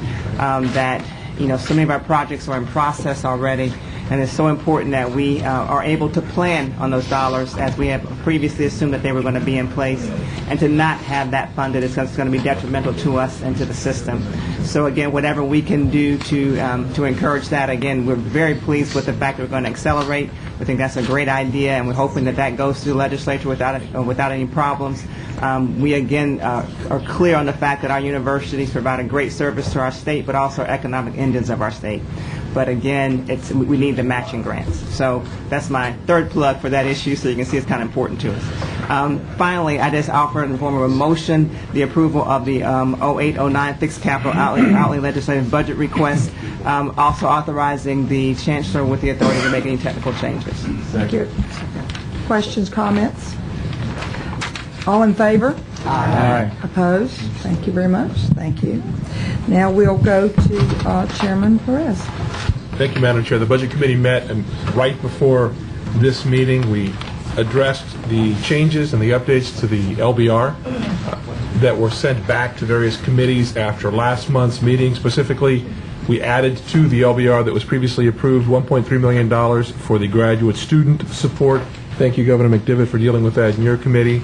that, so many of our projects are in process already, and it's so important that we are able to plan on those dollars as we have previously assumed that they were going to be in place, and to not have that funded is going to be detrimental to us and to the system. So again, whatever we can do to encourage that, again, we're very pleased with the fact that we're going to accelerate. We think that's a great idea, and we're hoping that that goes through the legislature without any problems. We again are clear on the fact that our universities provide a great service to our state, but also economic engines of our state. But again, we need the matching grants. So that's my third plug for that issue, so you can see it's kind of important to us. Finally, I just offer in the form of a motion the approval of the 08-09 fixed capital outlay legislative budget request, also authorizing the Chancellor with the authority to make any technical changes. Thank you. Questions, comments? All in favor? Aye. Opposed? Thank you very much. Thank you. Now we'll go to Chairman Perez. Thank you, Madam Chair. The Budget Committee met, and right before this meeting, we addressed the changes and the updates to the LBR that were sent back to various committees after last month's meeting. Specifically, we added to the LBR that was previously approved $1.3 million for the graduate student support. Thank you, Governor McDivitt, for dealing with that in your committee.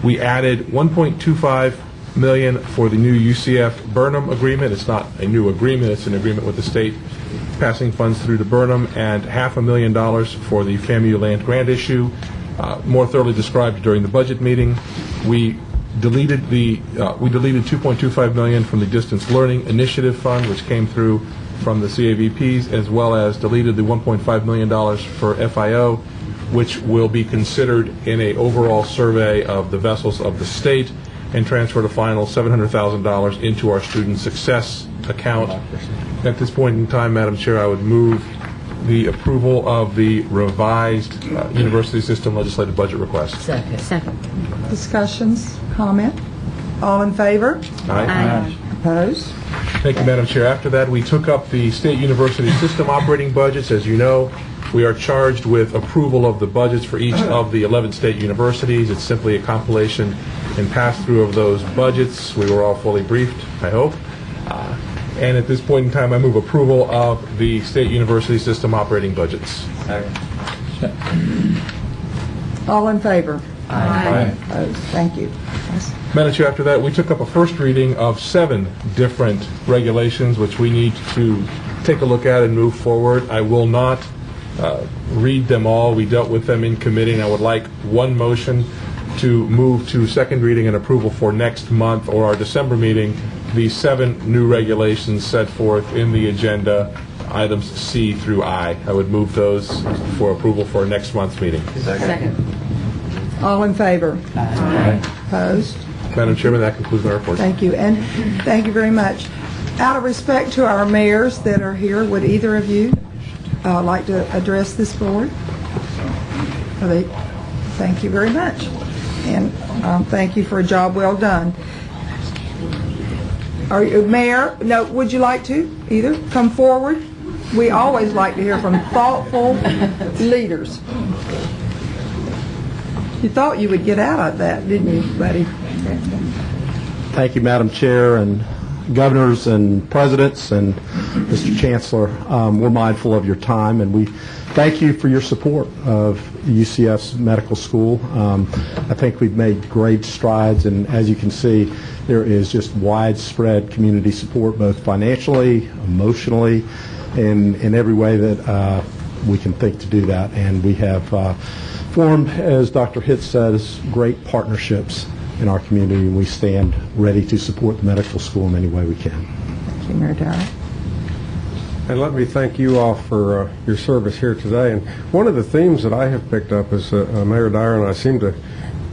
We added $1.25 million for the new UCF Burnham agreement. It's not a new agreement, it's an agreement with the state passing funds through to Burnham, and $500,000 for the FAMU land grant issue, more thoroughly described during the budget meeting. We deleted $2.25 million from the Distance Learning Initiative Fund, which came through from the CAVPs, as well as deleted the $1.5 million for FIO, which will be considered in an overall survey of the vessels of the state, and transferred a final $700,000 into our student success account. At this point in time, Madam Chair, I would move the approval of the revised university system legislative budget request. Second. Discussions, comment? All in favor? Aye. Opposed? Thank you, Madam Chair. After that, we took up the state university system operating budgets. As you know, we are charged with approval of the budgets for each of the 11 state universities. It's simply a compilation and pass-through of those budgets. We were all fully briefed, I hope. And at this point in time, I move approval of the state university system operating budgets. All in favor? Aye. Opposed? Thank you. Madam Chair, after that, we took up a first reading of 7 different regulations which we need to take a look at and move forward. I will not read them all. We dealt with them in committee, and I would like one motion to move to second reading and approval for next month or our December meeting, the 7 new regulations set forth in the agenda, items C through I. I would move those for approval for next month's meeting. Second. All in favor? Aye. Opposed? Madam Chairman, that concludes my report. Thank you, and thank you very much. Out of respect to our mayors that are here, would either of you like to address this board? Thank you very much, and thank you for a job well done. Are you, Mayor? No, would you like to either come forward? We always like to hear from thoughtful leaders. You thought you would get out of that, didn't you, buddy? Thank you, Madam Chair, and governors and presidents and Mr. Chancellor. We're mindful of your time, and we thank you for your support of UCF's medical school. I think we've made great strides, and as you can see, there is just widespread community support, both financially, emotionally, in every way that we can think to do that. And we have formed, as Dr. Hitz says, great partnerships in our community, and we stand ready to support the medical school in any way we can. Thank you, Mayor Dyer. And let me thank you all for your service here today. And one of the themes that I have picked up is Mayor Dyer and I seem to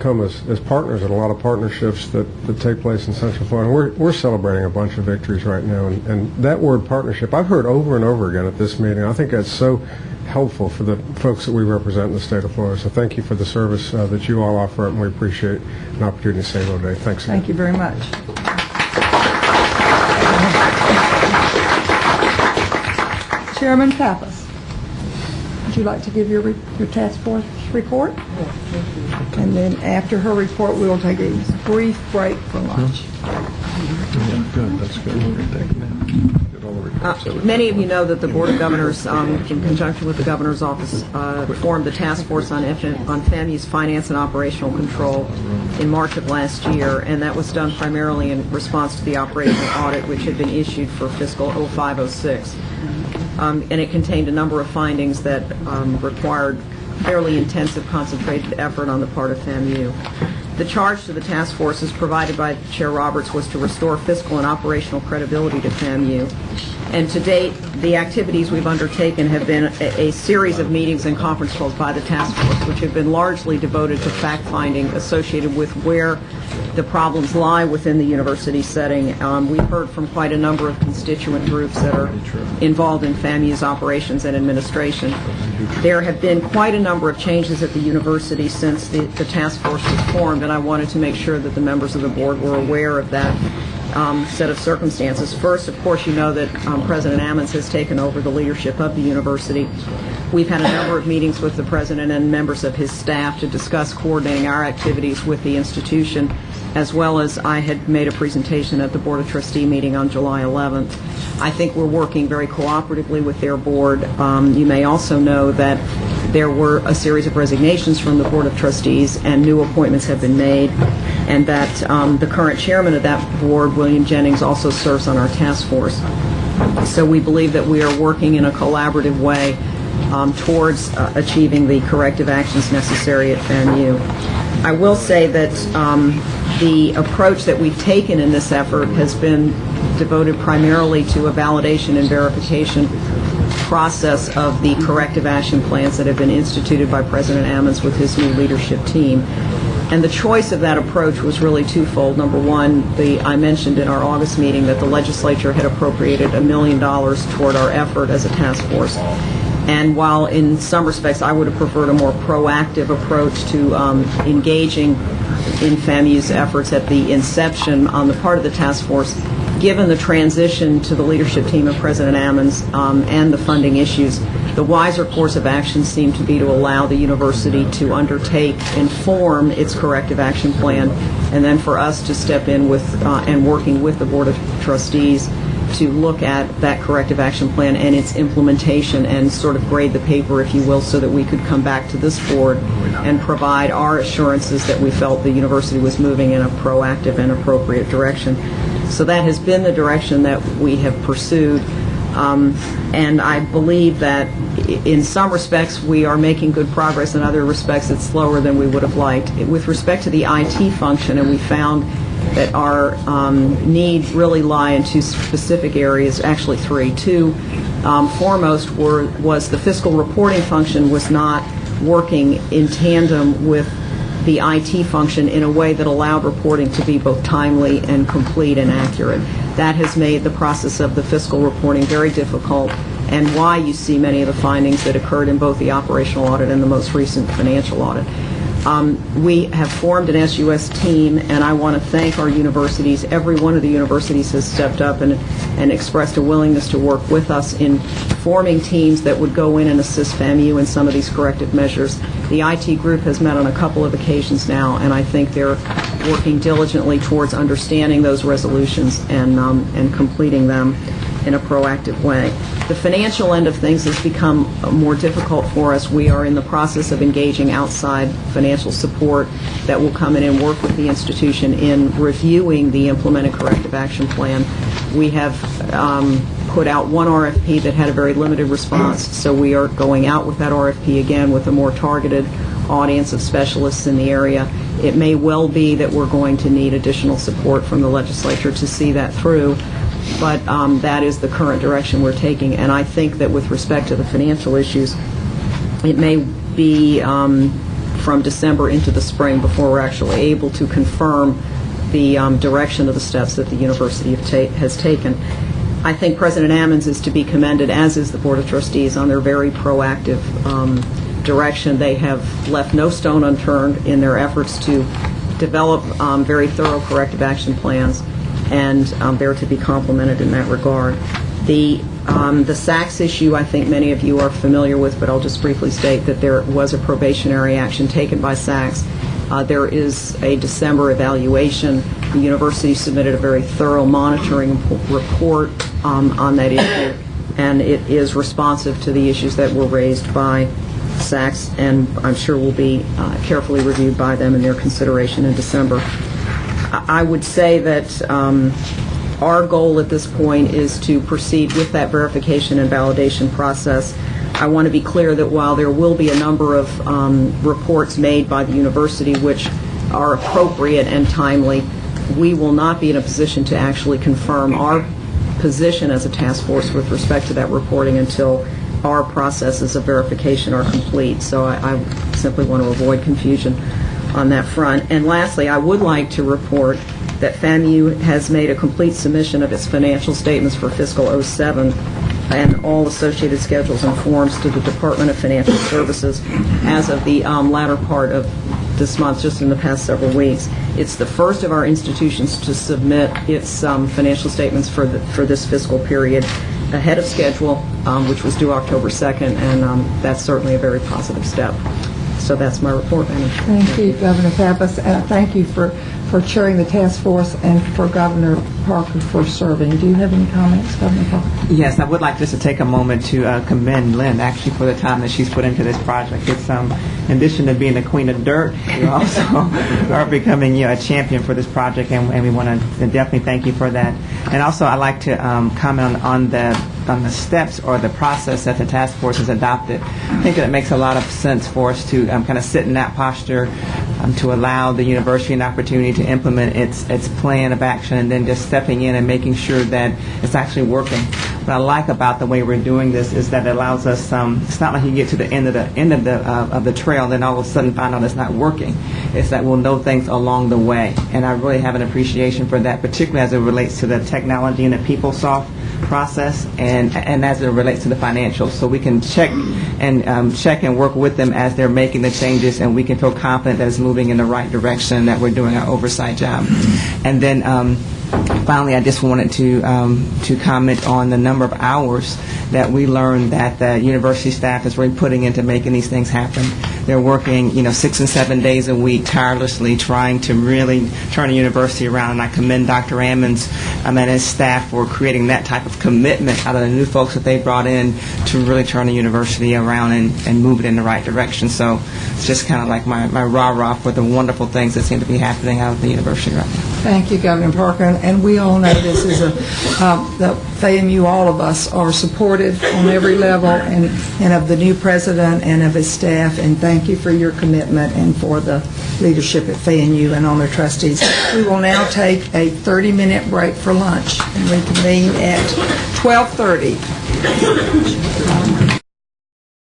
come as partners in a lot of partnerships that take place in Central Florida. We're celebrating a bunch of victories right now, and that word partnership I've heard over and over again at this meeting. I think that's so helpful for the folks that we represent in the state of Florida. So thank you for the service that you all offer, and we appreciate an opportunity to say hello today. Thanks again. Thank you very much. Chairman Pappas, would you like to give your task force report? And then after her report, we will take a brief break for lunch. Yeah, good. That's good. Thank you. Many of you know that the Board of Governors, in conjunction with the Governor's Office, formed the task force on FAMU's finance and operational control in March of last year, and that was done primarily in response to the operational audit which had been issued for fiscal 05-06. And it contained a number of findings that required fairly intensive, concentrated effort on the part of FAMU. The charge to the task force, as provided by Chair Roberts, was to restore fiscal and operational credibility to FAMU. And to date, the activities we've undertaken have been a series of meetings and conference calls by the task force, which have been largely devoted to fact-finding associated with where the problems lie within the university setting. We've heard from quite a number of constituent groups that are involved in FAMU's operations and administration. There have been quite a number of changes at the university since the task force was formed, and I wanted to make sure that the members of the board were aware of that set of circumstances. First, of course, you know that President Ammons has taken over the leadership of the university. We've had a number of meetings with the president and members of his staff to discuss coordinating our activities with the institution, as well as I had made a presentation at the Board of Trustee meeting on July 11th. I think we're working very cooperatively with their board. You may also know that there were a series of resignations from the Board of Trustees and new appointments have been made, and that the current chairman of that board, William Jennings, also serves on our task force. So we believe that we are working in a collaborative way towards achieving the corrective actions necessary at FAMU. I will say that the approach that we've taken in this effort has been devoted primarily to a validation and verification process of the corrective action plans that have been instituted by President Ammons with his new leadership team. And the choice of that approach was really twofold. Number one, I mentioned in our August meeting that the legislature had appropriated $1 million toward our effort as a task force. And while in some respects I would have preferred a more proactive approach to engaging in FAMU's efforts at the inception on the part of the task force, given the transition to the leadership team of President Ammons and the funding issues, the wiser course of action seemed to be to allow the university to undertake and form its corrective action plan, and then for us to step in with and working with the Board of Trustees to look at that corrective action plan and its implementation and sort of grade the paper, if you will, so that we could come back to this board and provide our assurances that we felt the university was moving in a proactive and appropriate direction. So that has been the direction that we have pursued, and I believe that in some respects we are making good progress. In other respects it's slower than we would have liked. With respect to the IT function, and we found that our needs really lie in two specific areas, actually three. Two foremost was the fiscal reporting function was not working in tandem with the IT function in a way that allowed reporting to be both timely and complete and accurate. That has made the process of the fiscal reporting very difficult, and why you see many of the findings that occurred in both the operational audit and the most recent financial audit. We have formed an SUS team, and I want to thank our universities. Every one of the universities has stepped up and expressed a willingness to work with us in forming teams that would go in and assist FAMU in some of these corrective measures. The IT group has met on a couple of occasions now, and I think they're working diligently towards understanding those resolutions and completing them in a proactive way. The financial end of things has become more difficult for us. We are in the process of engaging outside financial support that will come in and work with the institution in reviewing the implemented corrective action plan. We have put out one RFP that had a very limited response, so we are going out with that RFP again with a more targeted audience of specialists in the area. It may well be that we're going to need additional support from the legislature to see that through, but that is the current direction we're taking. And I think that with respect to the financial issues, it may be from December into the spring before we're actually able to confirm the direction of the steps that the university has taken. I think President Ammons is to be commended, as is the Board of Trustees, on their very proactive direction. They have left no stone unturned in their efforts to develop very thorough corrective action plans, and they're to be complimented in that regard. The SACS issue, I think many of you are familiar with, but I'll just briefly state that there was a probationary action taken by SACS. There is a December evaluation. The university submitted a very thorough monitoring report on that issue, and it is responsive to the issues that were raised by SACS, and I'm sure will be carefully reviewed by them in their consideration in December. I would say that our goal at this point is to proceed with that verification and validation process. I want to be clear that while there will be a number of reports made by the university which are appropriate and timely, we will not be in a position to actually confirm our position as a task force with respect to that reporting until our processes of verification are complete. So I simply want to avoid confusion on that front. And lastly, I would like to report that FAMU has made a complete submission of its financial statements for fiscal 07 and all associated schedules and forms to the Department of Financial Services as of the latter part of this month, just in the past several weeks. It's the first of our institutions to submit its financial statements for this fiscal period ahead of schedule, which was due October 2nd, and that's certainly a very positive step. So that's my report, Annie. Thank you, Governor Pappas, and thank you for chairing the task force and for Governor Parker for serving. Do you have any comments, Governor Parker? Yes, I would like just to take a moment to commend Lynn, actually, for the time that she's put into this project. It's in addition to being the queen of dirt, you also are becoming a champion for this project, and we want to definitely thank you for that. And also, I'd like to comment on the steps or the process that the task force has adopted. I think that it makes a lot of sense for us to kind of sit in that posture to allow the university an opportunity to implement its plan of action, and then just stepping in and making sure that it's actually working. What I like about the way we're doing this is that it allows us. It's not like you get to the end of the trail, and then all of a sudden find out it's not working. It's that we'll know things along the way, and I really have an appreciation for that, particularly as it relates to the technology and the PeopleSoft process, and as it relates to the financials, so we can check and work with them as they're making the changes, and we can feel confident that it's moving in the right direction, that we're doing our oversight job. And then finally, I just wanted to comment on the number of hours that we learned that the university staff is really putting into making these things happen. They're working, 6 and 7 days a week tirelessly, trying to really turn the university around. And I commend Dr. Ammons and his staff for creating that type of commitment out of the new folks that they brought in to really turn the university around and move it in the right direction. So it's just kind of like my rah-rah for the wonderful things that seem to be happening out at the university right now. Thank you, Governor Parker. And we all know this is the FAMU, all of us are supportive on every level and of the new president and of his staff. And thank you for your commitment and for the leadership at FAMU and on their trustees. We will now take a 30-minute break for lunch and reconvene at 12:30.